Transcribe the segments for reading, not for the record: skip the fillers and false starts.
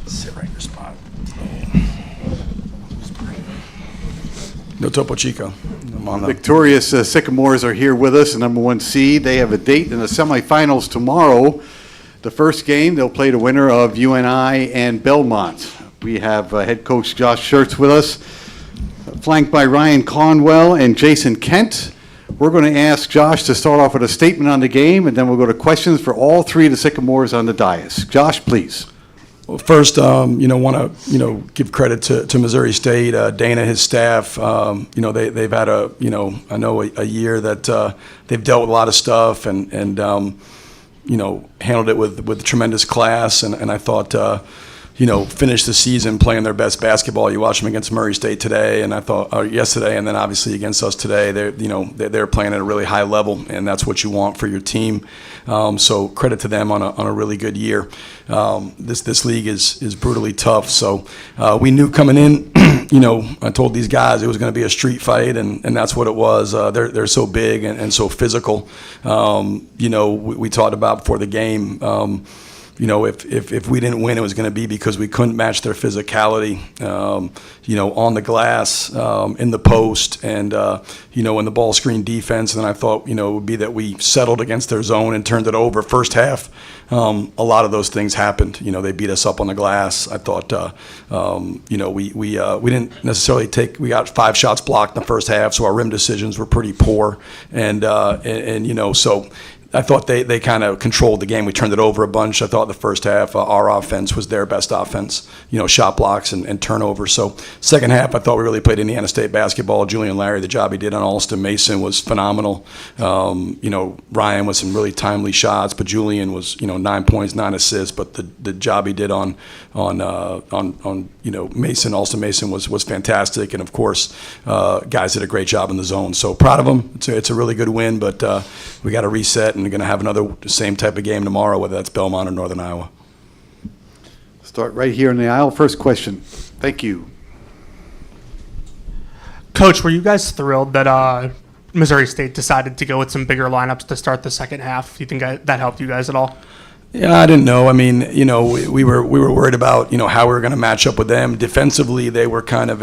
Sit right in your spot. No Topo Chico. Victorious Sycamores are here with us, the number 1 seed. They have a date in the semifinals tomorrow. The first game, they'll play the winner of UNI and Belmont. We have head coach Josh Schertz with us, flanked by Ryan Conwell and Jason Kent. We're going to ask Josh to start off with a statement on the game, and then we'll go to questions for all 3 of the Sycamores on the dais. Josh, please. Well, first, want to, give credit to Missouri State, Dana, his staff. They've had a year that they've dealt with a lot of stuff and handled it with tremendous class. And I thought, finished the season playing their best basketball. You watch them against Murray State today, and I thought yesterday, and then obviously against us today. They're playing at a really high level, and that's what you want for your team. So credit to them on a really good year. This league is brutally tough. So we knew coming in. I told these guys it was going to be a street fight, and that's what it was. They're so big and so physical. We talked about before the game. If we didn't win, it was going to be because we couldn't match their physicality, on the glass, in the post, and, in the ball screen defense. And then I thought, it would be that we settled against their zone and turned it over. First half, a lot of those things happened. They beat us up on the glass. I thought, we didn't necessarily we got 5 shots blocked in the first half, so our rim decisions were pretty poor. So I thought they kind of controlled the game. We turned it over a bunch. I thought the first half, our offense was their best offense, shot blocks and turnovers. So second half, I thought we really played Indiana State basketball. Julian Larry, the job he did on Alston Mason was phenomenal. Ryan with some really timely shots, but Julian was, 9 points, 9 assists. But the job he did on Mason, Alston Mason was fantastic. And of course, guys did a great job in the zone. So proud of them. It's a really good win, but we got to reset and going to have another same type of game tomorrow, whether that's Belmont or Northern Iowa. Start right here in the aisle. First question. Thank you. Coach, were you guys thrilled that Missouri State decided to go with some bigger lineups to start the second half? Do you think that helped you guys at all? Yeah, I didn't know. I mean, we were worried about, how we were going to match up with them. Defensively, they were kind of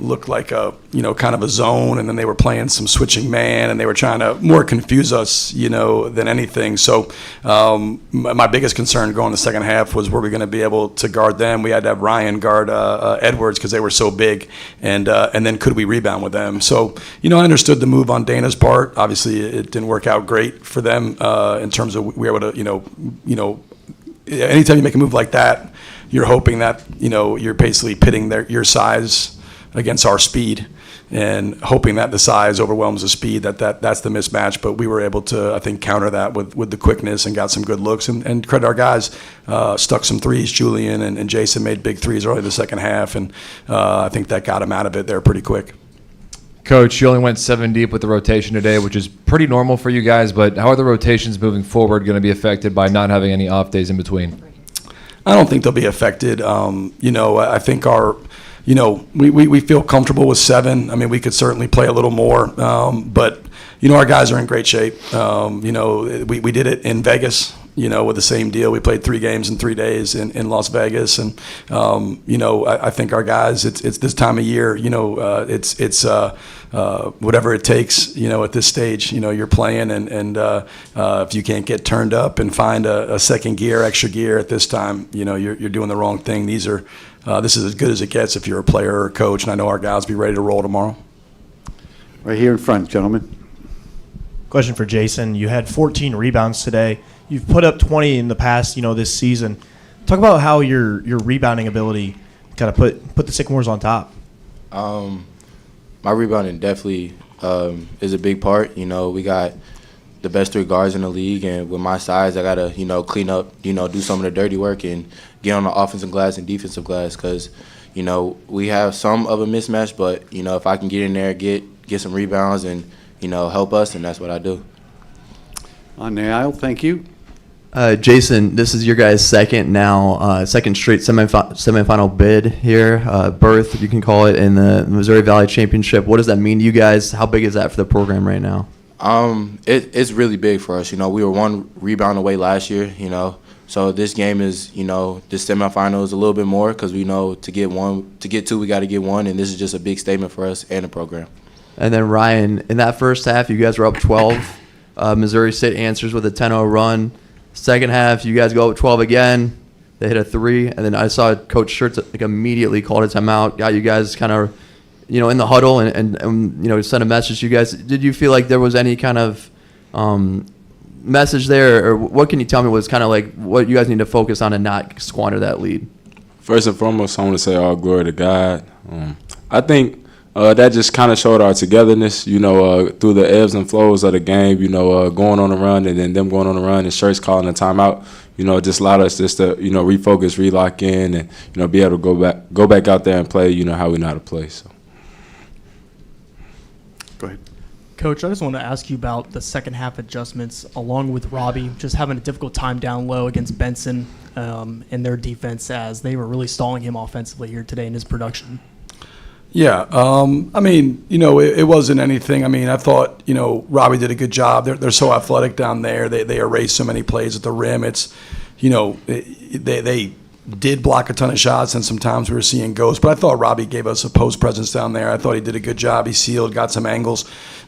looked like a, kind of a zone, and then they were playing some switching man, and they were trying to more confuse us, than anything. So my biggest concern going the second half was, were we going to be able to guard them? We had to have Ryan guard Edwards because they were so big, and then could we rebound with them? So, I understood the move on Dana's part. Obviously, it didn't work out great for them in terms of we were able to, anytime you make a move like that, you're hoping that, you're basically pitting your size against our speed, and hoping that the size overwhelms the speed, that's the mismatch. But we were able to, I think, counter that with the quickness and got some good looks. And credit our guys, stuck some threes. Julian and Jason made big threes early in the second half, and I think that got them out of it there pretty quick. Coach, you only went 7 deep with the rotation today, which is pretty normal for you guys, but how are the rotations moving forward going to be affected by not having any off days in between? I don't think they'll be affected. I think we feel comfortable with 7. I mean, we could certainly play a little more, but our guys are in great shape. We did it in Vegas, with the same deal. We played 3 games in 3 days in Las Vegas, and I think our guys. It's this time of year. It's whatever it takes. At this stage, you're playing, and if you can't get turned up and find a second gear, extra gear at this time, you're doing the wrong thing. This is as good as it gets if you're a player or a coach, and I know our guys will be ready to roll tomorrow. Right here in front, gentlemen. Question for Jason. You had 14 rebounds today. You've put up 20 in the past, this season. Talk about how your rebounding ability kind of put the Sycamores on top. My rebounding definitely is a big part. We got the best 3 guards in the league, and with my size, I gotta clean up, do some of the dirty work and get on the offensive glass and defensive glass, because we have some of a mismatch, but if I can get in there, get some rebounds and help us, and that's what I do. On the aisle, thank you. Jason, this is your guys' second straight semifinal bid here, berth, you can call it, in the Missouri Valley Championship. What does that mean to you guys? How big is that for the program right now? It's really big for us. We were 1 rebound away last year, So this game is, this semifinal is a little bit more because we know to get two, we got to get one, and this is just a big statement for us and the program. And then Ryan, in that first half, you guys were up 12. Missouri State answers with a 10-0 run. Second half, you guys go up 12 again. They hit a 3, and then I saw Coach Schertz immediately called a timeout, got you guys kind of, in the huddle and sent a message to you guys. Did you feel like there was any kind of message there, or what can you tell me was kind of like what you guys need to focus on and not squander that lead? First and foremost, I want to say all glory to God. I think that just kind of showed our togetherness, through the ebbs and flows of the game, going on a run and then them going on a run and Shirts calling a timeout, just allowed us just to, refocus, relock in and, be able to go back out there and play, how we know how to play. So. Go ahead. Coach, I just want to ask you about the second half adjustments, along with Robbie, just having a difficult time down low against Benson and their defense as they were really stalling him offensively here today in his production. Yeah, it wasn't anything. I thought, Robbie did a good job. They're so athletic down there. They erase so many plays at the rim. It's, they did block a ton of shots, and sometimes we were seeing ghosts. But I thought Robbie gave us a post presence down there. I thought he did a good job. He sealed, got some angles.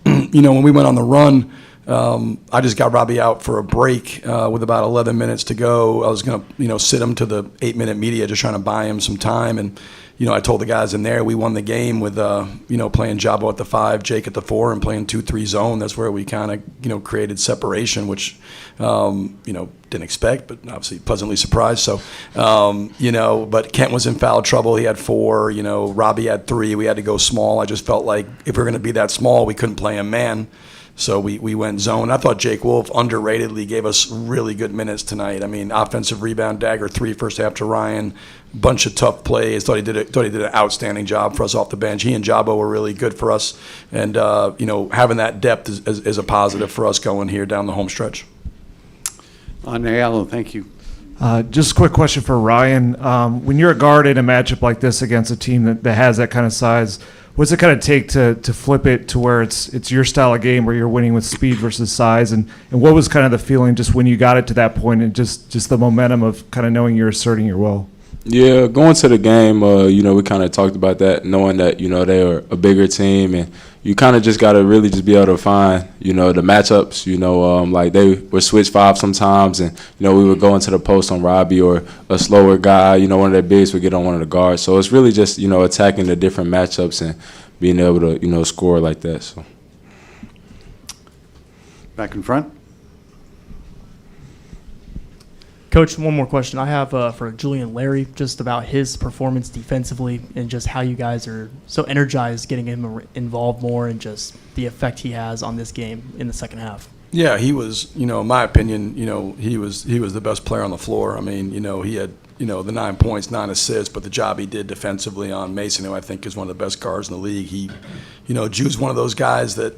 When we went on the run, I just got Robbie out for a break with about 11 minutes to go. I was going to, sit him to the 8-minute media, just trying to buy him some time. And, I told the guys in there we won the game with, playing Jabo at the 5, Jake at the 4, and playing 2-3 zone. That's where we kind of, created separation, which, didn't expect, but obviously pleasantly surprised. So, but Kent was in foul trouble. He had 4. Robbie had 3. We had to go small. I just felt like if we were going to be that small, we couldn't play him man. So we went zone. I thought Jake Wolf underratedly gave us really good minutes tonight. Offensive rebound, dagger 3 first half to Ryan, bunch of tough plays. Thought he did an outstanding job for us off the bench. He and Jabo were really good for us, and having that depth is a positive for us going here down the home stretch. Andre Allen, thank you. Just a quick question for Ryan. When you're a guard in a matchup like this against a team that has that kind of size, what's it kind of take to flip it to where it's your style of game where you're winning with speed versus size? And what was kind of the feeling just when you got it to that point and just the momentum of kind of knowing you're asserting your will? Yeah, going to the game, we kind of talked about that, knowing that, they are a bigger team, and you kind of just got to really just be able to find, the matchups, like they were switch 5 sometimes, and, we would go into the post on Robbie or a slower guy, one of their bigs would get on one of the guards. So it's really just, attacking the different matchups and being able to, score like that. So. Back in front. Coach, one more question I have for Julian Larry, just about his performance defensively and just how you guys are so energized getting him involved more and just the effect he has on this game in the second half. Yeah, he was, in my opinion, he was the best player on the floor. He had, the 9 points, 9 assists, but the job he did defensively on Mason, who I think is one of the best guards in the league. He, Jude's one of those guys that,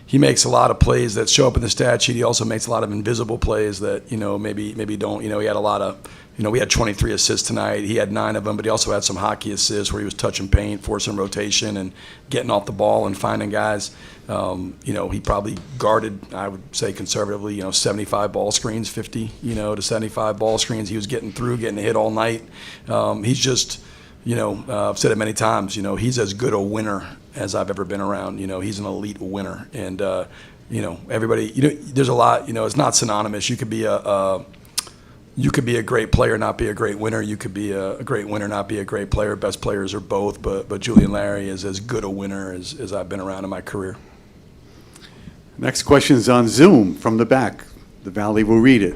he makes a lot of plays that show up in the stat sheet. He also makes a lot of invisible plays that, maybe don't. He had a lot of, we had 23 assists tonight. He had 9 of them, but he also had some hockey assists where he was touching paint, forcing rotation, and getting off the ball and finding guys. He probably guarded, I would say conservatively, 75 ball screens, 50, to 75 ball screens. He was getting through, getting hit all night. He's just, I've said it many times, he's as good a winner as I've ever been around. He's an elite winner. And, everybody, there's a lot, it's not synonymous. You could be a great player, not be a great winner. You could be a great winner, not be a great player. Best players are both, but Julian Larry is as good a winner as I've been around in my career. Next question is on Zoom from the back. The Valley will read it.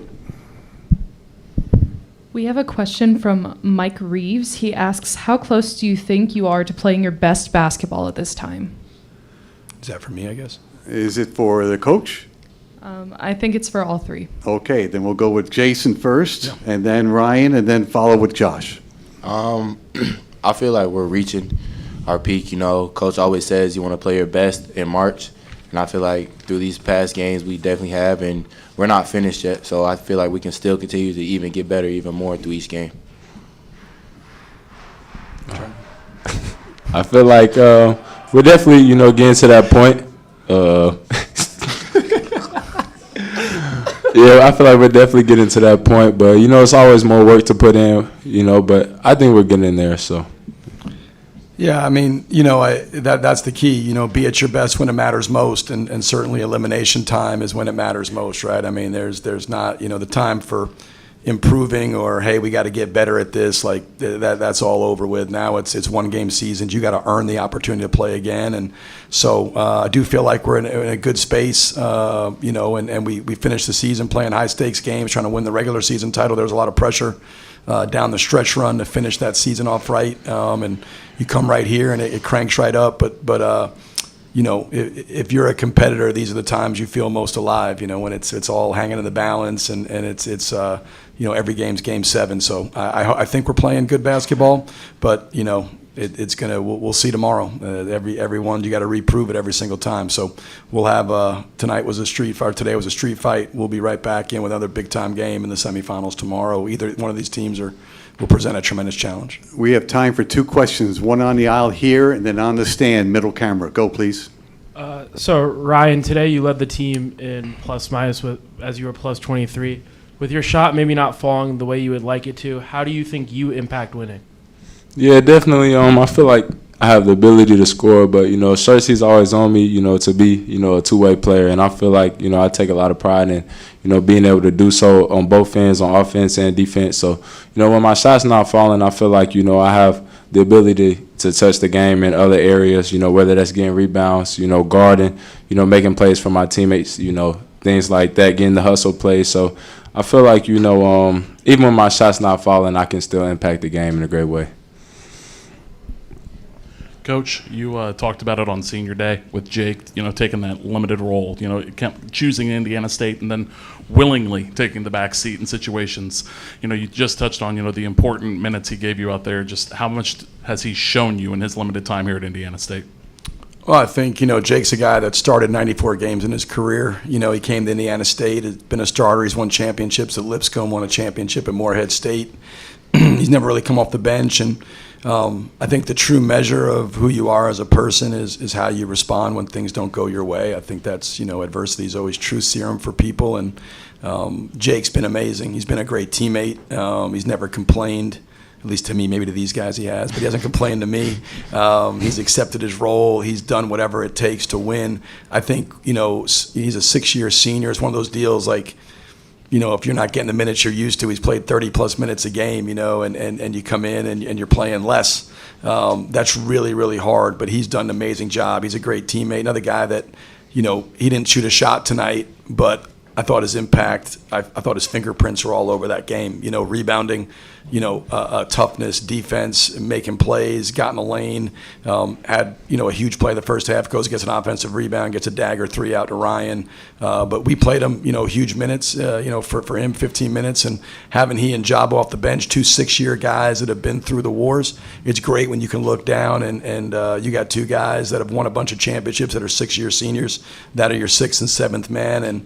We have a question from Mike Reeves. He asks, how close do you think you are to playing your best basketball at this time? Is that for me, I guess? Is it for the coach? I think it's for all 3. Okay, then we'll go with Jason first, and then Ryan, and then follow with Josh. I feel like we're reaching our peak. Coach always says you want to play your best in March, and I feel like through these past games we definitely have, and we're not finished yet, so I feel like we can still continue to even get better even more through each game. I feel like we're definitely, getting to that point. Yeah, I feel like we're definitely getting to that point, but it's always more work to put in, but I think we're getting there. So. Yeah, I mean, that's the key. Be at your best when it matters most, and certainly elimination time is when it matters most, right? I mean, there's not the time for improving or hey, we got to get better at this. Like that's all over with. Now it's 1 game seasons. You got to earn the opportunity to play again, and so I do feel like we're in a good space. And we finished the season playing high stakes games, trying to win the regular season title. There was a lot of pressure down the stretch run to finish that season off right, and you come right here and it cranks right up. But if you're a competitor, these are the times you feel most alive. When it's all hanging in the balance, and it's every game's game 7. So I think we're playing good basketball, but it's gonna we'll see tomorrow. Every one you got to reprove it every single time. So we'll have tonight was a street fight. Today was a street fight. We'll be right back in with another big time game in the semifinals tomorrow. Either one of these teams will present a tremendous challenge. We have time for 2 questions, one on the aisle here and then on the stand, middle camera. Go, please. So Ryan, today you led the team in plus minus as you were plus 23. With your shot maybe not falling the way you would like it to, how do you think you impact winning? Yeah, definitely. I feel like I have the ability to score, but Cersei's always on me, to be a two-way player, and I feel like I take a lot of pride in being able to do so on both ends, on offense and defense. So when my shot's not falling, I feel like I have the ability to touch the game in other areas, whether that's getting rebounds, guarding, making plays for my teammates, things like that, getting the hustle plays. So I feel like even when my shot's not falling, I can still impact the game in a great way. Coach, you talked about it on senior day with Jake, taking that limited role, choosing Indiana State and then willingly taking the back seat in situations. You just touched on, the important minutes he gave you out there. Just how much has he shown you in his limited time here at Indiana State? Well, I think, Jake's a guy that started 94 games in his career. He came to Indiana State, has been a starter. He's won championships at Lipscomb, won a championship at Morehead State. He's never really come off the bench, and I think the true measure of who you are as a person is how you respond when things don't go your way. I think that's, adversity is always truth serum for people, and Jake's been amazing. He's been a great teammate. He's never complained, at least to me, maybe to these guys he has, but he hasn't complained to me. He's accepted his role. He's done whatever it takes to win. I think, he's a 6-year senior. It's one of those deals like, if you're not getting the minutes you're used to, he's played 30-plus minutes a game, and you come in and you're playing less. That's really, really hard, but he's done an amazing job. He's a great teammate. Another guy that, he didn't shoot a shot tonight, but I thought his impact, I thought his fingerprints were all over that game. Rebounding, toughness, defense, making plays, got in the lane, had, a huge play the first half, goes, gets an offensive rebound, gets a dagger 3 out to Ryan. But we played him, huge minutes, for him, 15 minutes. And having he and Jabo off the bench, 2 6-year guys that have been through the wars, it's great when you can look down and you got 2 guys that have won a bunch of championships that are 6-year seniors, that are your 6th and 7th man. And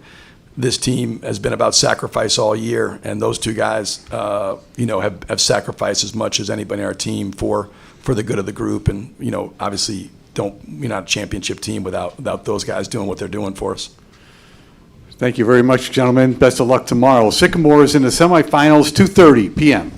this team has been about sacrifice all year, and those 2 guys, have sacrificed as much as anybody on our team for the good of the group. And obviously, we're not a championship team without those guys doing what they're doing for us. Thank you very much, gentlemen. Best of luck tomorrow. Sycamore is in the semifinals, 2:30 p.m.